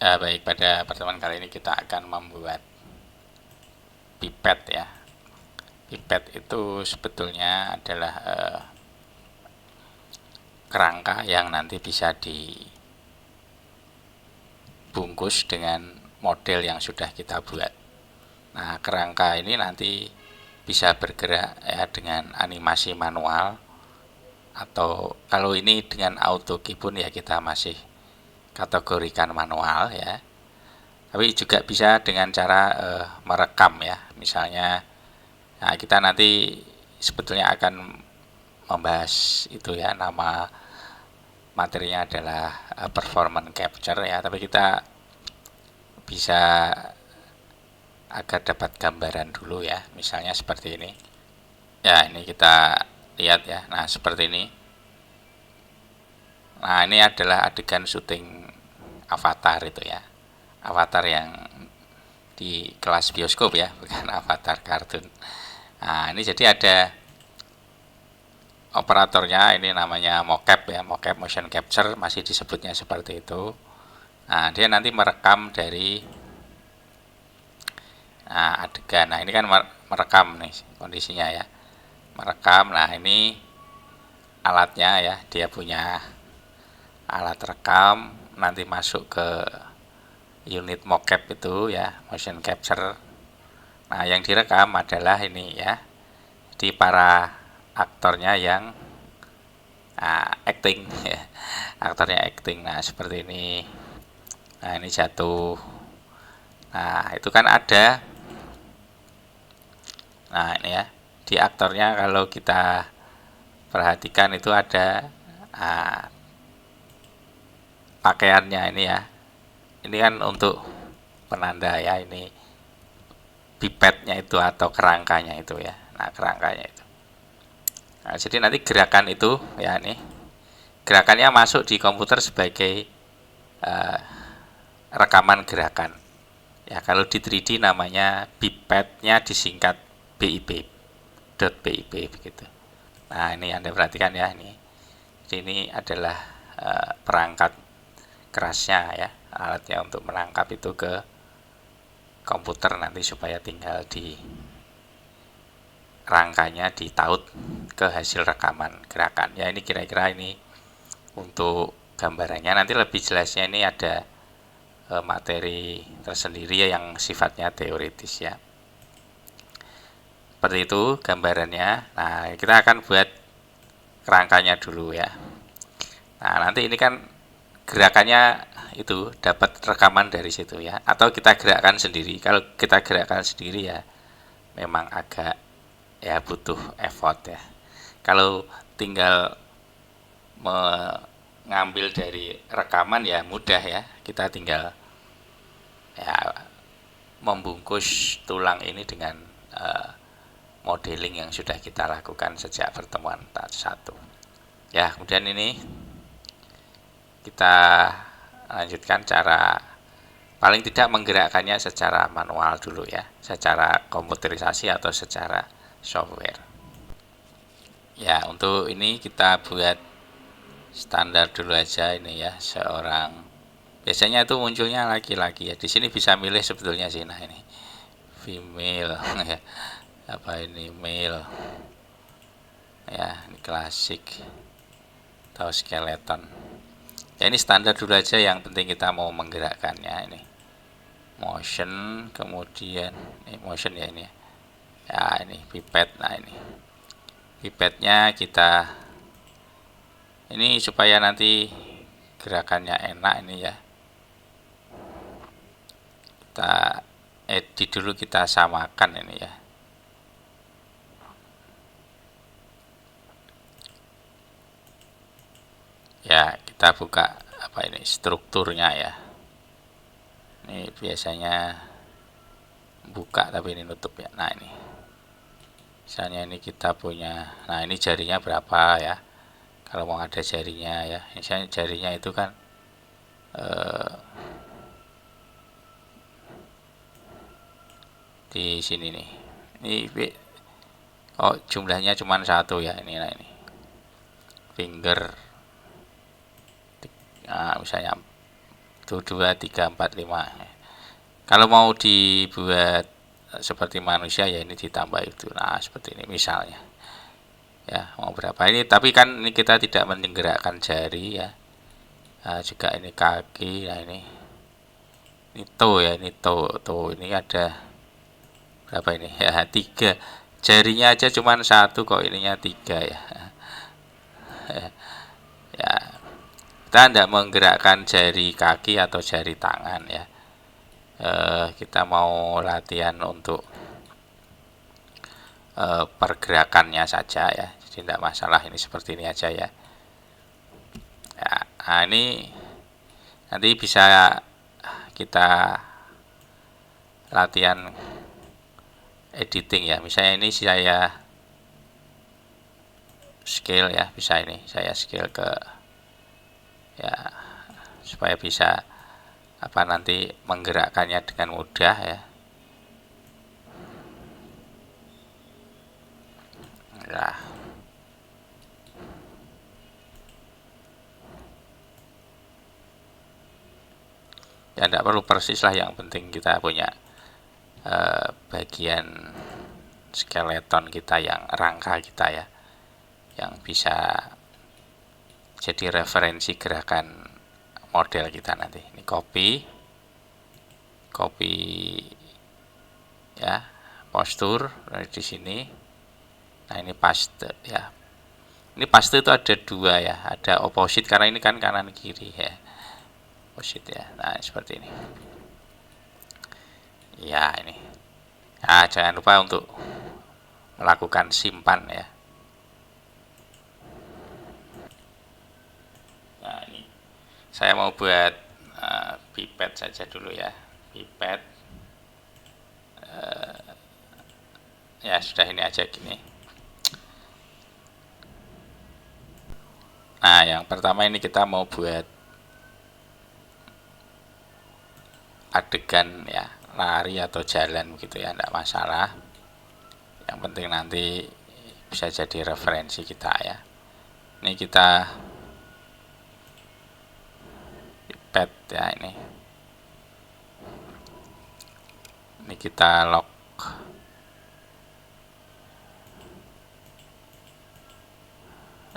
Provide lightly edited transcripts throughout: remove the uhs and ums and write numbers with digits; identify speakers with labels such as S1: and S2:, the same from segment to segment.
S1: Baik, pada pertemuan kali ini kita akan membuat pipet ya. Pipet itu sebetulnya adalah kerangka yang nanti bisa dibungkus dengan model yang sudah kita buat. Nah, kerangka ini nanti bisa bergerak ya dengan animasi manual, atau kalau ini dengan auto key pun ya kita masih kategorikan manual ya. Tapi juga bisa dengan cara merekam ya. Misalnya, nah, kita nanti sebetulnya akan membahas itu ya, nama materinya adalah performance capture ya, tapi kita bisa agar dapat gambaran dulu ya, misalnya seperti ini ya. Ini kita lihat ya, nah seperti ini. Nah, ini adalah adegan syuting Avatar itu ya, Avatar yang di kelas bioskop ya, bukan Avatar kartun. Nah, ini jadi ada operatornya, ini namanya mocap ya, mocap motion capture, masih disebutnya seperti itu. Nah, dia nanti merekam dari adegan. Nah, ini kan merekam nih kondisinya ya, merekam. Nah, ini alatnya ya, dia punya alat rekam, nanti masuk ke unit mocap itu ya, motion capture. Nah, yang direkam adalah ini ya, di para aktornya yang acting ya, aktornya acting. Nah, seperti ini. Nah, ini jatuh. Nah, itu kan ada. Nah, ini ya, di aktornya kalau kita perhatikan itu ada pakaiannya ini ya. Ini kan untuk penanda ya, ini pipetnya itu atau kerangkanya itu ya. Nah, kerangkanya itu. Nah, jadi nanti gerakan itu ya, ini gerakannya masuk di komputer sebagai rekaman gerakan. Ya, kalau di 3D namanya pipetnya disingkat BIP, .BIP begitu. Nah, ini Anda perhatikan ya, ini adalah perangkat kerasnya ya, alatnya untuk menangkap itu ke komputer nanti supaya tinggal di rangkanya ditaut ke hasil rekaman gerakan. Ya, ini kira-kira ini untuk gambarannya. Nanti lebih jelasnya ini ada materi tersendiri ya, yang sifatnya teoritis ya. Seperti itu gambarannya. Nah, kita akan buat kerangkanya dulu ya. Nah, nanti ini kan gerakannya itu dapat rekaman dari situ ya, atau kita gerakkan sendiri. Kalau kita gerakkan sendiri ya memang agak ya butuh effort ya. Kalau tinggal mengambil dari rekaman ya mudah ya, kita tinggal ya membungkus tulang ini dengan modeling yang sudah kita lakukan sejak pertemuan satu ya. Kemudian ini kita lanjutkan cara paling tidak menggerakkannya secara manual dulu ya, secara komputerisasi atau secara software ya. Untuk ini kita buat standar dulu aja ini ya, seorang, biasanya itu munculnya laki-laki ya, di sini bisa milih sebetulnya sih. Nah, ini female ya, apa ini male ya, ini klasik atau skeleton ya. Ini standar dulu aja, yang penting kita mau menggerakkannya. Ini motion, kemudian ini motion ya, ini ya, ini pipet. Nah, ini pipetnya kita ini supaya nanti gerakannya enak ini ya, kita edit dulu, kita samakan ini ya. Ya, kita buka apa ini strukturnya ya. Ini biasanya buka tapi ini nutup ya. Nah, ini misalnya ini kita punya, nah ini jarinya berapa ya, kalau mau ada jarinya ya. Misalnya jarinya itu kan di sini nih. Ini oh, jumlahnya cuma satu ya, ini. Nah, ini finger, nah, misalnya 1, 2, 3, 4, 5. Kalau mau dibuat seperti manusia ya ini ditambah itu. Nah, seperti ini misalnya. Ya, mau berapa ini, tapi kan ini kita tidak menggerakkan jari ya. Nah, juga ini kaki. Nah, ini toe ya, ini toe ini ada berapa ini? Ya, 3. Jarinya aja cuman 1 kok, ininya 3 ya. Ya, kita tidak menggerakkan jari kaki atau jari tangan ya. Kita mau latihan untuk pergerakannya saja ya, jadi tidak masalah, ini seperti ini aja ya. Ya, nah ini nanti bisa kita latihan editing ya, misalnya ini saya scale ya, bisa ini saya scale ke ya supaya bisa apa nanti menggerakkannya dengan mudah ya. Nah, ya tidak perlu persis lah, yang penting kita punya bagian skeleton kita, yang rangka kita ya, yang bisa jadi referensi gerakan model kita nanti. Ini copy ya, postur dari di sini. Nah, ini paste ya. Ini paste itu ada 2 ya, ada opposite karena ini kan kanan kiri ya. Opposite ya. Nah, seperti ini. Ya, ini. Nah, jangan lupa untuk melakukan simpan ya. Nah, ini saya mau buat pipet saja dulu ya, pipet. Ya sudah, ini aja gini. Nah, yang pertama ini kita mau buat adegan ya, lari atau jalan gitu ya, tidak masalah. Yang penting nanti bisa jadi referensi kita ya. Ini kita pipet ya, ini kita lock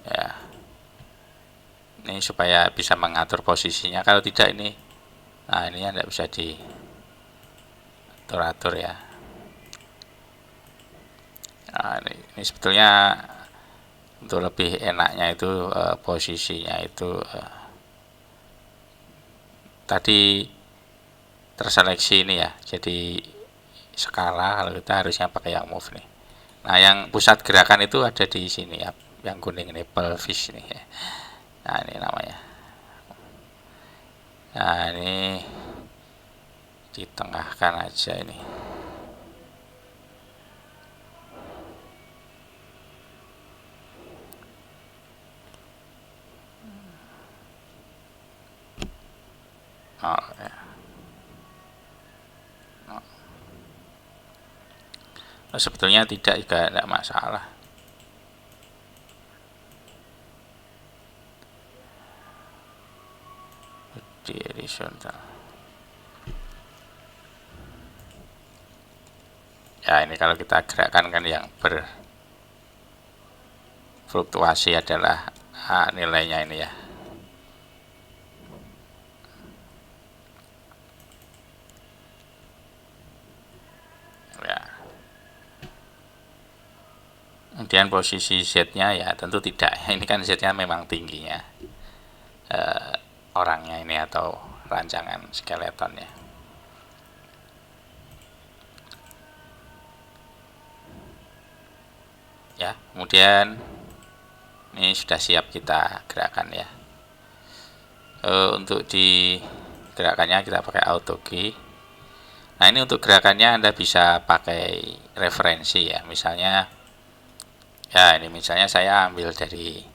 S1: ya, ini supaya bisa mengatur posisinya. Kalau tidak ini, nah ini tidak bisa diatur ya. Nah, ini sebetulnya untuk lebih enaknya itu posisinya itu tadi terseleksi ini ya, jadi skala. Kalau kita harusnya pakai yang move nih. Nah, yang pusat gerakan itu ada di sini ya, yang kuning ini, pelvis nih ya. Nah, ini namanya. Nah, ini ditengahkan aja ini. Oh, ya. Nah, sebetulnya tidak masalah. Di horizontal. Ya, ini kalau kita gerakkan kan yang berfluktuasi adalah nilainya ini ya. Kemudian posisi Z-nya ya tentu tidak. Ini kan Z-nya memang tingginya orangnya ini atau rancangan skeletonnya. Ya, kemudian ini sudah siap kita gerakan ya. Untuk di gerakannya kita pakai auto key. Nah, ini untuk gerakannya Anda bisa pakai referensi ya. Misalnya ya, ini misalnya saya ambil dari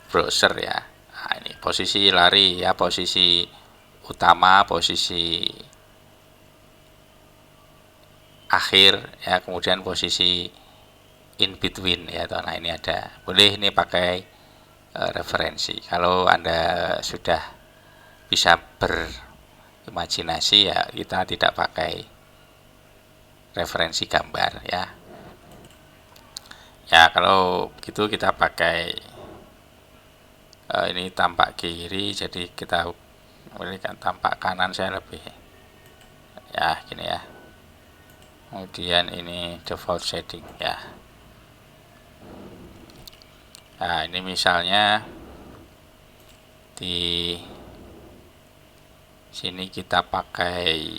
S1: browser ya. Nah, ini posisi lari ya, posisi utama, posisi akhir ya, kemudian posisi in between ya. Nah, ini ada. Boleh ini pakai referensi. Kalau Anda sudah bisa berimajinasi, ya kita tidak pakai referensi gambar ya. Ya kalau begitu kita pakai ini tampak kiri, jadi kita berikan tampak kanan saya lebih ya gini ya. Kemudian ini default setting ya. Nah ini misalnya di sini kita pakai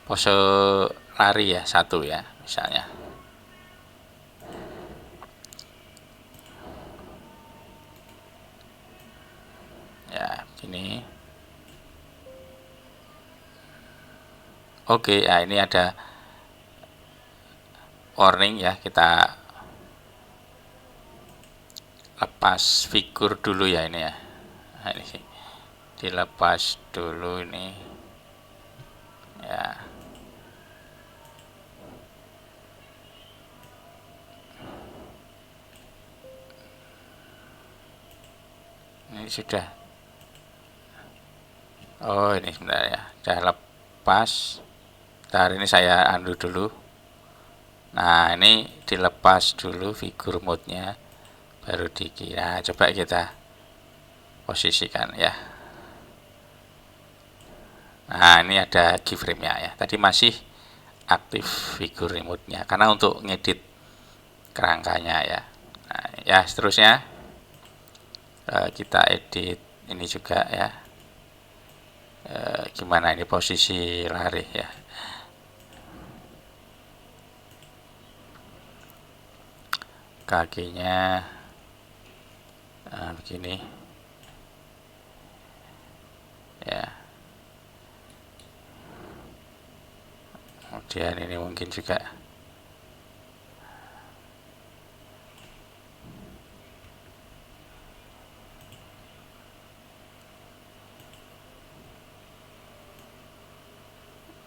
S1: pose lari ya, 1 ya misalnya. Ya gini. Oke, nah ini ada warning ya, kita lepas figur dulu ya ini ya. Nah, ini dilepas dulu ini ya. Ini sudah. Oh ini sebentar ya, sudah lepas. Ntar ini saya undo dulu. Nah ini dilepas dulu figur mode-nya, baru dikira. Coba kita posisikan ya. Nah ini ada keyframe-nya ya. Tadi masih aktif figur remote-nya karena untuk ngedit kerangkanya ya. Nah, ya seterusnya kita edit ini juga ya. Gimana ini posisi lari ya. Kakinya begini ya. Kemudian ini mungkin juga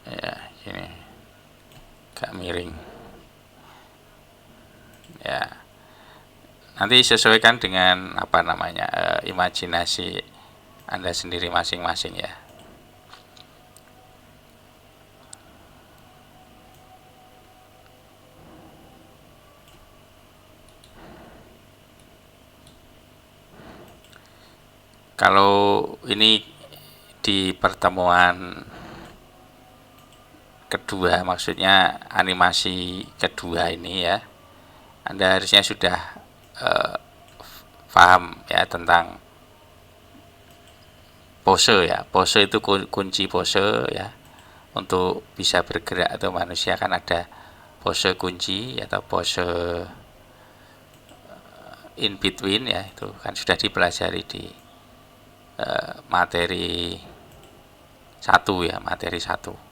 S1: ya gini, agak miring ya. Nanti sesuaikan dengan apa namanya imajinasi Anda sendiri masing-masing ya. Kalau ini di pertemuan kedua, maksudnya animasi kedua ini ya, Anda harusnya sudah paham ya tentang pose ya. Pose itu kunci pose ya. Untuk bisa bergerak atau manusia kan ada pose kunci atau pose in between ya, itu kan sudah dipelajari di materi 1 ya, materi 1.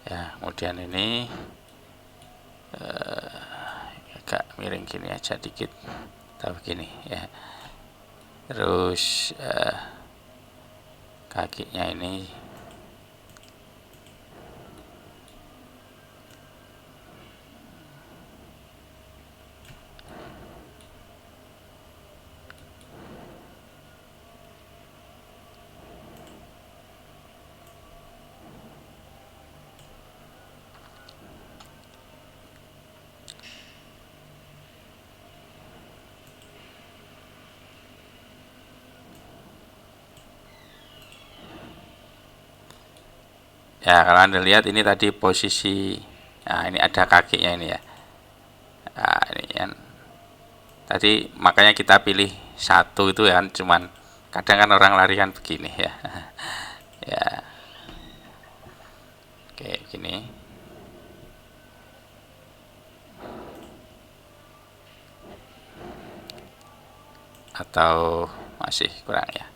S1: Ya, kemudian ini agak miring gini aja dikit atau begini ya. Terus kakinya ini ya, kalau Anda lihat ini tadi posisi, nah ini ada kakinya ini ya. Nah, ini kan tadi makanya kita pilih 1 itu ya, cuman kadang kan orang lari kan begini ya. Ya. Oke, gini. Atau masih kurang ya.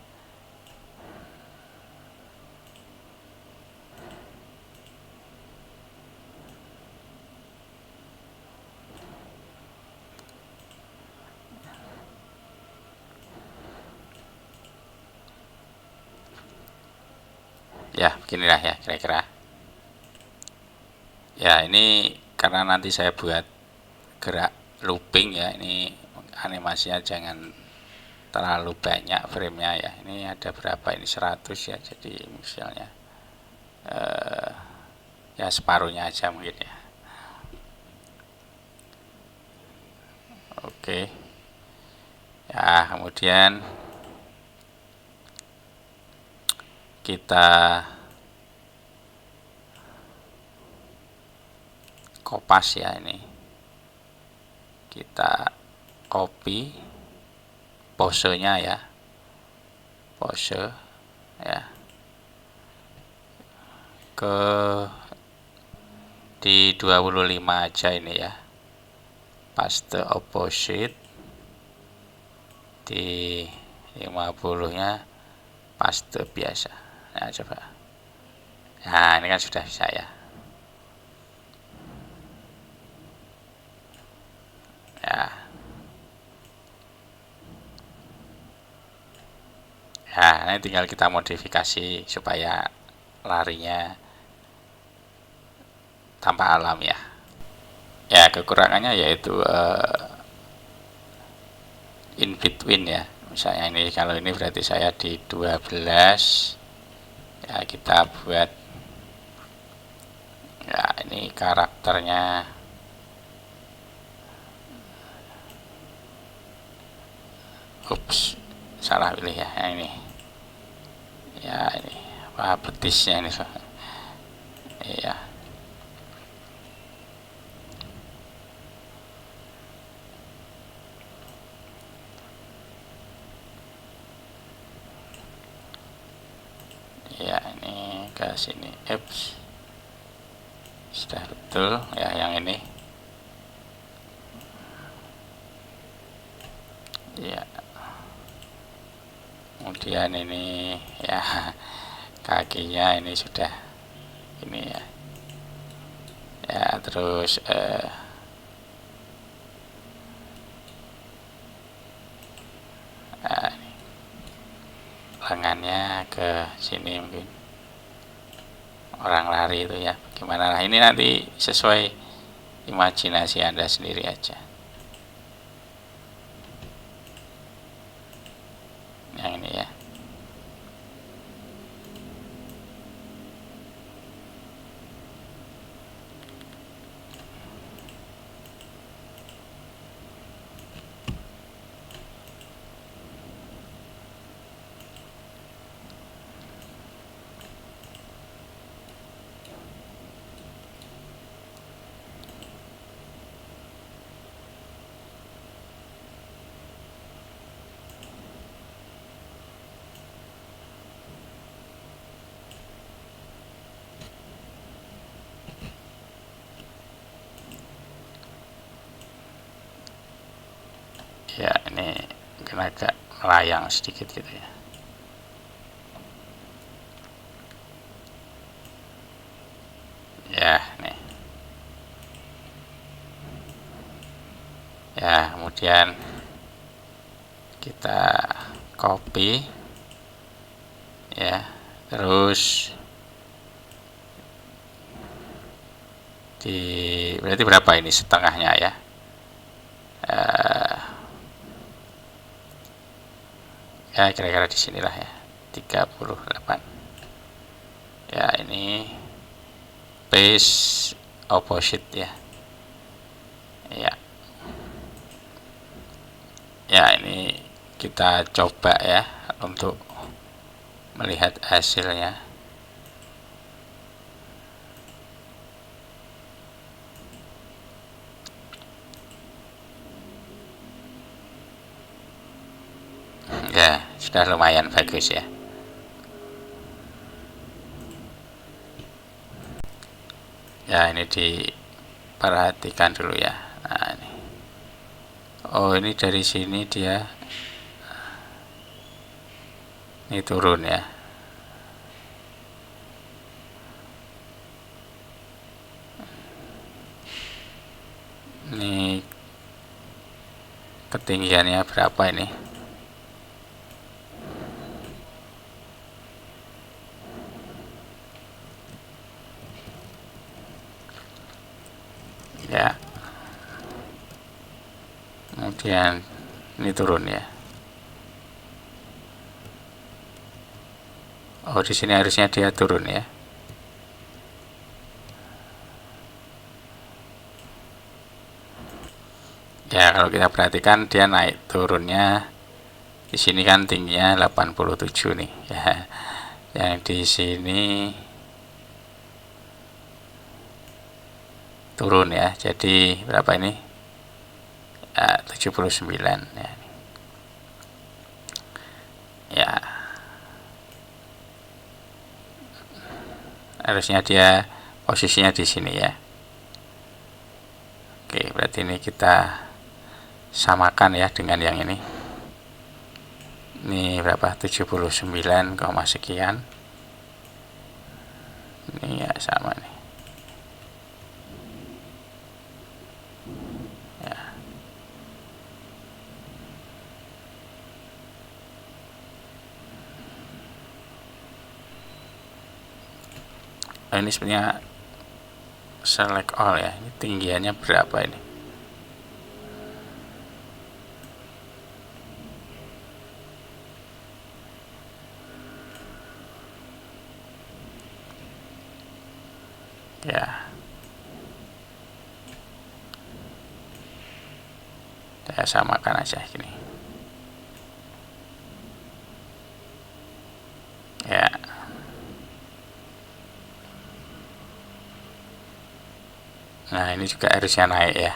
S1: Ya, beginilah ya kira-kira. Ya, ini karena nanti saya buat bergerak looping ya. Ini animasinya jangan terlalu banyak framenya ya. Ini ada berapa ini, 100 ya, jadi misalnya ya separuhnya aja mungkin ya. Oke ya, kemudian kita kopas ya. Ini kita copy posenya ya, pose ya, ke di 25 aja ini ya, paste opposite, di 50 nya paste biasa. Nah coba, nah ini kan sudah bisa ya. Nah, ini tinggal kita modifikasi supaya larinya tanpa alam ya. Ya, kekurangannya yaitu in between ya. Misalnya ini, kalau ini berarti saya di 12 ya, kita buat ya, ini karakternya ups, salah pilih ya. Nah, ini ya, ini apa betisnya ini, iya ya, ini ke sini, ups, sudah betul ya yang ini ya. Kemudian ini ya, kakinya ini sudah ini ya, ya terus lengannya ke sini, mungkin orang lari itu ya, gimana lah, ini nanti sesuai imajinasi Anda sendiri aja. Yang ini ya. Ya, ini mungkin agak melayang sedikit gitu ya. Ya, nih. Ya, kemudian kita copy ya, terus di berarti berapa ini setengahnya ya, ya kira-kira di sinilah ya, 38 ya. Ini base opposite ya, ya ya, ini kita coba ya untuk melihat hasilnya. Ya, sudah lumayan bagus ya. Ya, ini diperhatikan dulu ya. Nah, ini. Oh, ini dari sini dia ini turun ya. Ini ketinggiannya berapa ini? Ya. kemudian ini turun ya. Oh, di sini harusnya dia turun ya. Ya, kalau kita perhatikan dia naik turunnya di sini kan tingginya 87 nih ya. Yang di sini turun ya. Jadi berapa ini? 79 ya. Ya. Harusnya dia posisinya di sini ya. Oke, berarti ini kita samakan ya dengan yang ini. Ini berapa? 79, sekian. Ini ya sama nih. Ya. Ini sebenarnya select all ya. Ini tinggiannya berapa ini? Ya. Saya samakan aja gini. Ya. Nah, ini juga harusnya naik ya.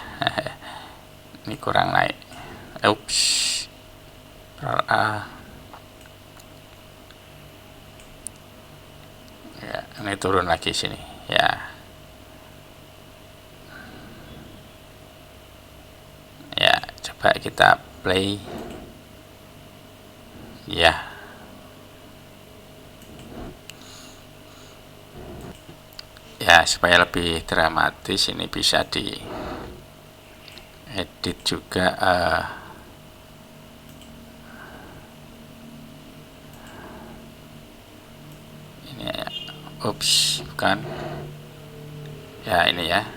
S1: Ini kurang naik. Ups. Ya, ini turun lagi sini. Ya. Ya, coba kita play. Ya. Ya, supaya lebih dramatis ini bisa di edit juga. Ini ya. Ups, bukan. Ya, ini ya.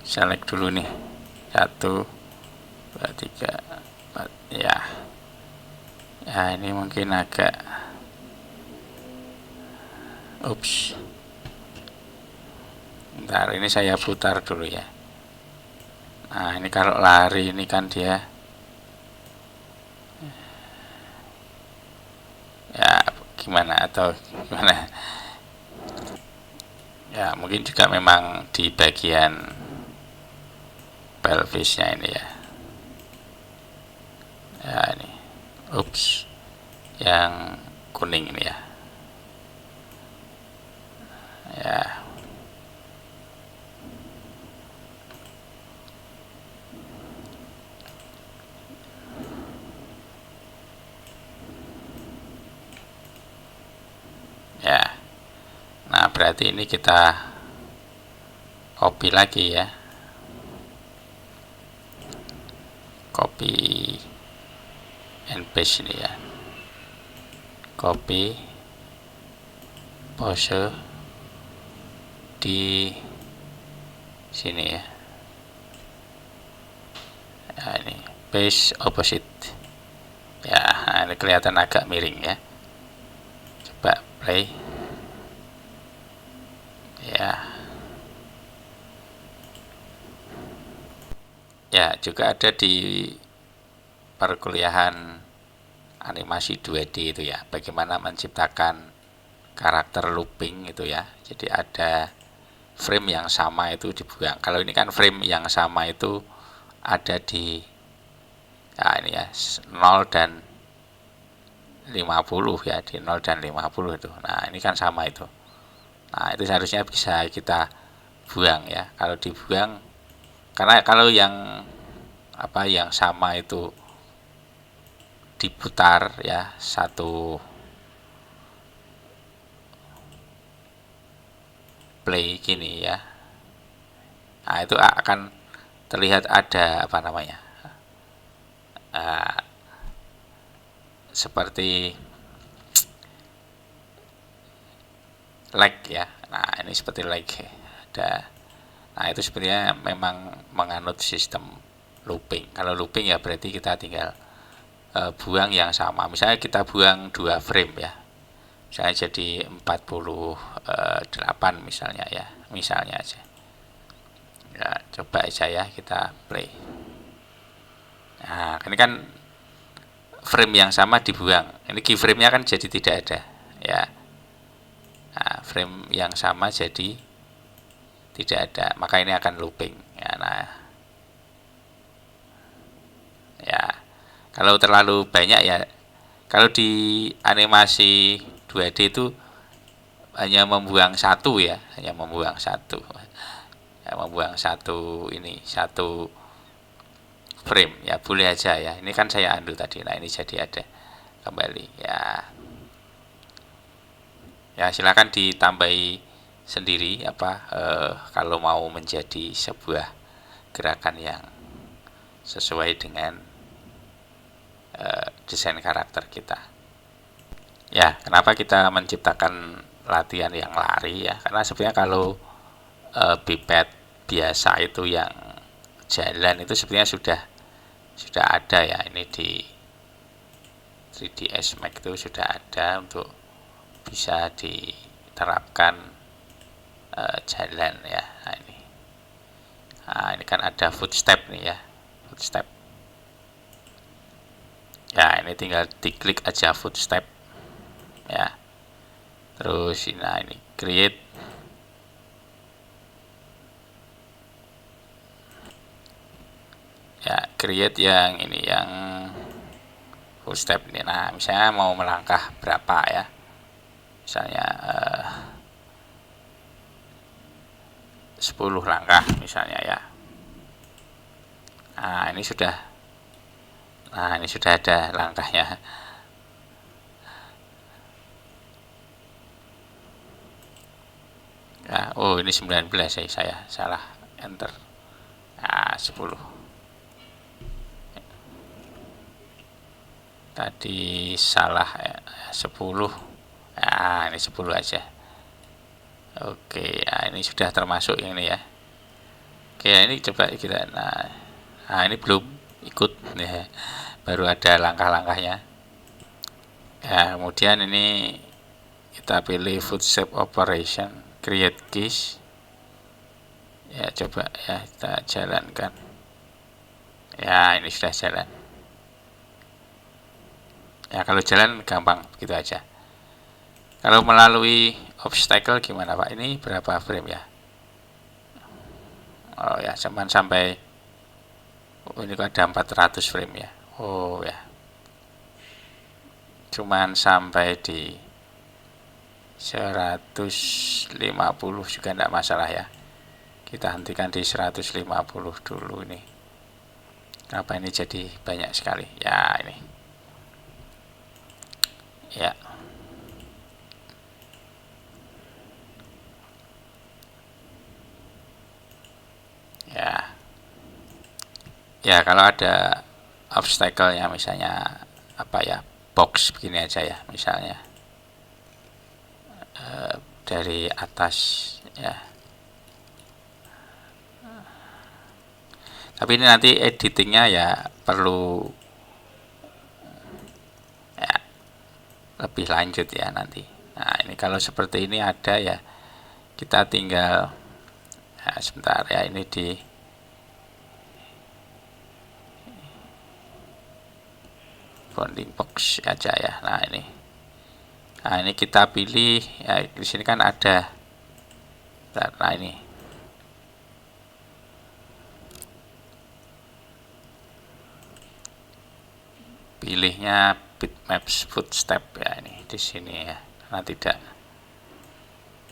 S1: Select dulu nih. 1, 2, 3, 4. Ya. Ya, ini mungkin agak. Ups. Bentar, ini saya putar dulu ya. Nah, ini kalau lari ini kan dia ya gimana atau gimana? Ya, mungkin juga memang di bagian pelvisnya ini ya. Ya, ini. Ups. Yang kuning ini ya. Ya. Ya. Nah, berarti ini kita copy lagi ya. Copy and paste ini ya. Copy, pose di sini ya. Ya, ini paste opposite. Ya, ini kelihatan agak miring ya. Coba play. Ya. Ya, juga ada di perkuliahan animasi 2D itu ya, bagaimana menciptakan karakter looping itu ya. Jadi ada frame yang sama itu dibuang. Kalau ini kan frame yang sama itu ada di ya ini ya 0 dan 50 ya, di 0 dan 50 itu. Nah, ini kan sama itu. Nah, itu seharusnya bisa kita buang ya. Kalau dibuang, karena kalau yang yang sama itu diputar ya satu play gini ya, nah itu akan terlihat ada seperti lag ya. Nah, ini seperti lag ada Nah, itu sebenarnya memang menganut sistem looping. Kalau looping ya berarti kita tinggal buang yang sama. Misalnya kita buang 2 frame ya. Misalnya jadi 48 misalnya ya. Misalnya aja. Ya, coba aja ya kita play. Nah, ini kan frame yang sama dibuang. Ini keyframe-nya kan jadi tidak ada ya. Nah, frame yang sama jadi tidak ada, maka ini akan looping ya. Nah ya, kalau terlalu banyak ya, kalau di animasi 2D itu hanya membuang satu ya, hanya membuang satu ya, membuang satu frame ya, boleh aja ya. Ini kan saya undo tadi, nah ini jadi ada kembali ya. Ya, silakan ditambahi sendiri kalau mau menjadi sebuah gerakan yang sesuai dengan desain karakter kita. Ya, kenapa kita menciptakan latihan yang lari ya? Karena sebenarnya kalau biped biasa itu yang jalan itu sebenarnya sudah ada ya. Ini di 3ds Max itu sudah ada untuk bisa diterapkan jalan ya. Nah, ini kan ada footstep nih ya, footstep ya. Ini tinggal diklik aja footstep ya, terus nah ini create ya, create yang ini yang footstep ini. Nah, misalnya mau melangkah berapa ya, misalnya 10 langkah misalnya ya. Nah, ini sudah ada langkahnya. Ya, oh ini 19 ya, saya salah enter. Nah, 10. Tadi salah ya, 10. Nah, ini 10 aja. Oke, nah ini sudah termasuk ini ya. Oke, ini coba kita. Nah ini belum ikut ya, baru ada langkah-langkahnya ya. Kemudian ini kita pilih footstep operation, create keys ya, coba ya kita jalankan ya. Ini sudah jalan ya. Kalau jalan gampang begitu aja. Kalau melalui obstacle gimana Pak? Ini berapa frame ya? Oh ya, cuman sampai ini ada 400 frame ya. Oh ya, cuman sampai di 150 juga tidak masalah ya. Kita hentikan di 150 dulu ini. Kenapa ini jadi banyak sekali ya? Ini ya. Ya, kalau ada obstacle-nya misalnya box begini aja ya, misalnya dari atas ya. Tapi ini nanti editingnya ya perlu ya lebih lanjut ya nanti. Nah, ini kalau seperti ini ada ya, kita tinggal sebentar ya, ini di bounding box aja ya. Nah ini kita pilih ya, di sini kan ada. Nah ini pilihnya bitmaps footstep ya, ini di sini ya, karena tidak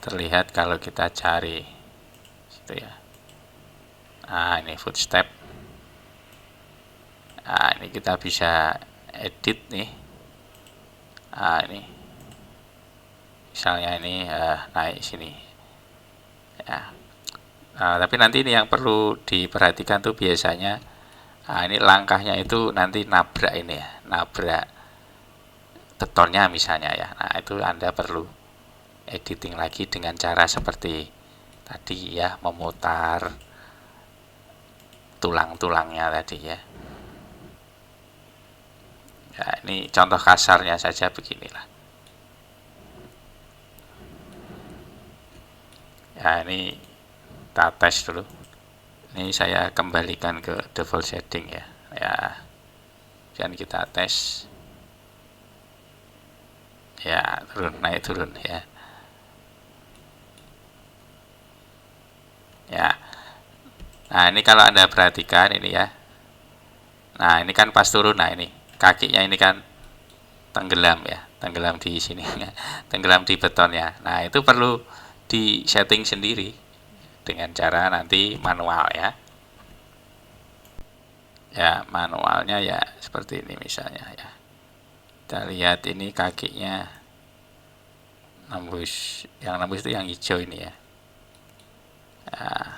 S1: terlihat kalau kita cari situ ya. Nah ini footstep. Nah ini kita bisa edit nih. Nah ini misalnya ini naik sini ya. Nah, tapi nanti ini yang perlu diperhatikan tuh biasanya, ini langkahnya itu nanti nabrak ini ya, nabrak betonnya misalnya ya. Nah itu Anda perlu editing lagi dengan cara seperti tadi ya, memutar tulang-tulangnya tadi ya. Ya, ini contoh kasarnya saja beginilah. Ya, ini kita tes dulu. Ini saya kembalikan ke default setting ya. Ya, dan kita tes. Ya, turun, naik turun ya. Ya. Nah, ini kalau Anda perhatikan ini ya. Nah, ini kan pas turun, nah ini kakinya ini kan tenggelam ya, tenggelam di sini, tenggelam di betonnya. Nah, itu perlu di setting sendiri dengan cara nanti manual ya. Ya, manualnya ya seperti ini misalnya ya. Kita lihat ini kakinya nembus, yang nembus itu yang hijau ini ya. Nah,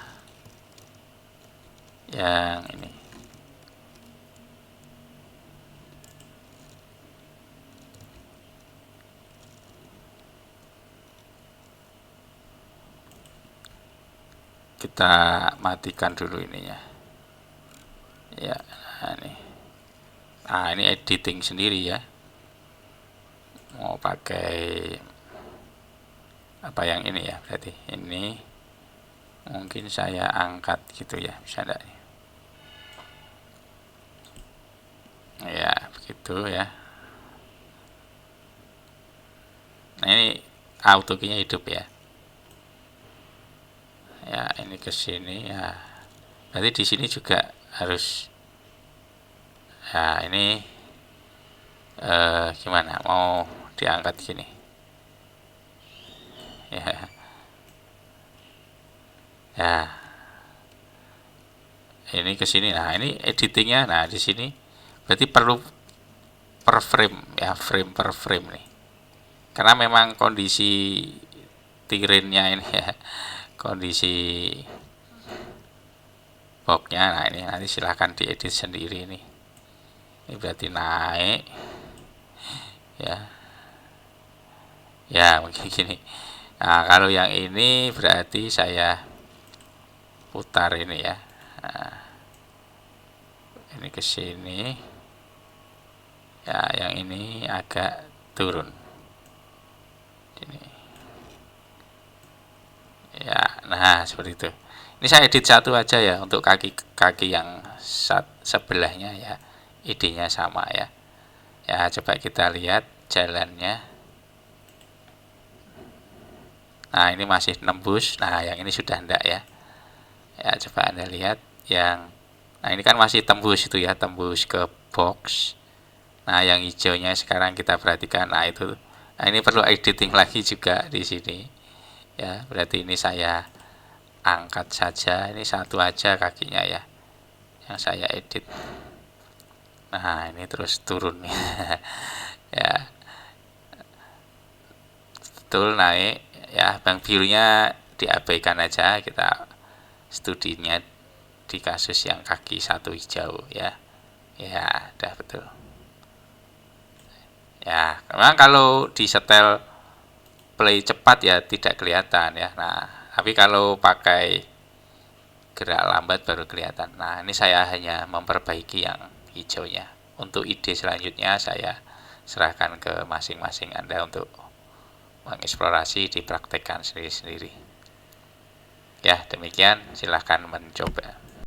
S1: yang ini. Kita matikan dulu ininya. Ya, nah ini. Nah, ini editing sendiri ya. Mau pakai apa yang ini ya, berarti ini mungkin saya angkat gitu ya, bisa enggak? Ya, begitu ya. Nah, ini auto key-nya hidup ya. Ya, ini ke sini ya. Berarti di sini juga harus ya, ini gimana? Mau diangkat gini. Ya. Ya. Ini ke sini. Nah, ini editingnya. Nah, di sini berarti perlu per frame ya, frame per frame nih. Karena memang kondisi tirinnya ini ya, kondisi boxnya. Nah, ini nanti silahkan diedit sendiri nih. Ini berarti naik ya. Ya, mungkin gini. Nah, kalau yang ini berarti saya putar ini ya. Nah, ini ke sini. Ya, yang ini agak turun. Ini. Ya, nah seperti itu. Ini saya edit satu aja ya untuk kaki-kaki yang sebelahnya ya. Idenya sama ya. Ya, coba kita lihat jalannya. Nah, ini masih nembus. Nah, yang ini sudah enggak ya. Ya, coba Anda lihat yang nah ini kan masih tembus itu ya, tembus ke box. Nah, yang hijaunya sekarang kita perhatikan. Nah, itu. Nah, ini perlu editing lagi juga di sini. Ya, berarti ini saya angkat saja. Ini satu aja kakinya ya. Yang saya edit. Nah, ini terus turun ya. Betul naik ya, bang birunya diabaikan aja, kita studinya di kasus yang kaki satu hijau ya. Ya, udah betul. Ya, memang kalau di setel play cepat ya tidak kelihatan ya. Nah, tapi kalau pakai gerak lambat baru kelihatan. Nah, ini saya hanya memperbaiki yang hijaunya. Untuk ide selanjutnya saya serahkan ke masing-masing Anda untuk mengeksplorasi, dipraktekkan sendiri-sendiri. Ya, demikian, silahkan mencoba.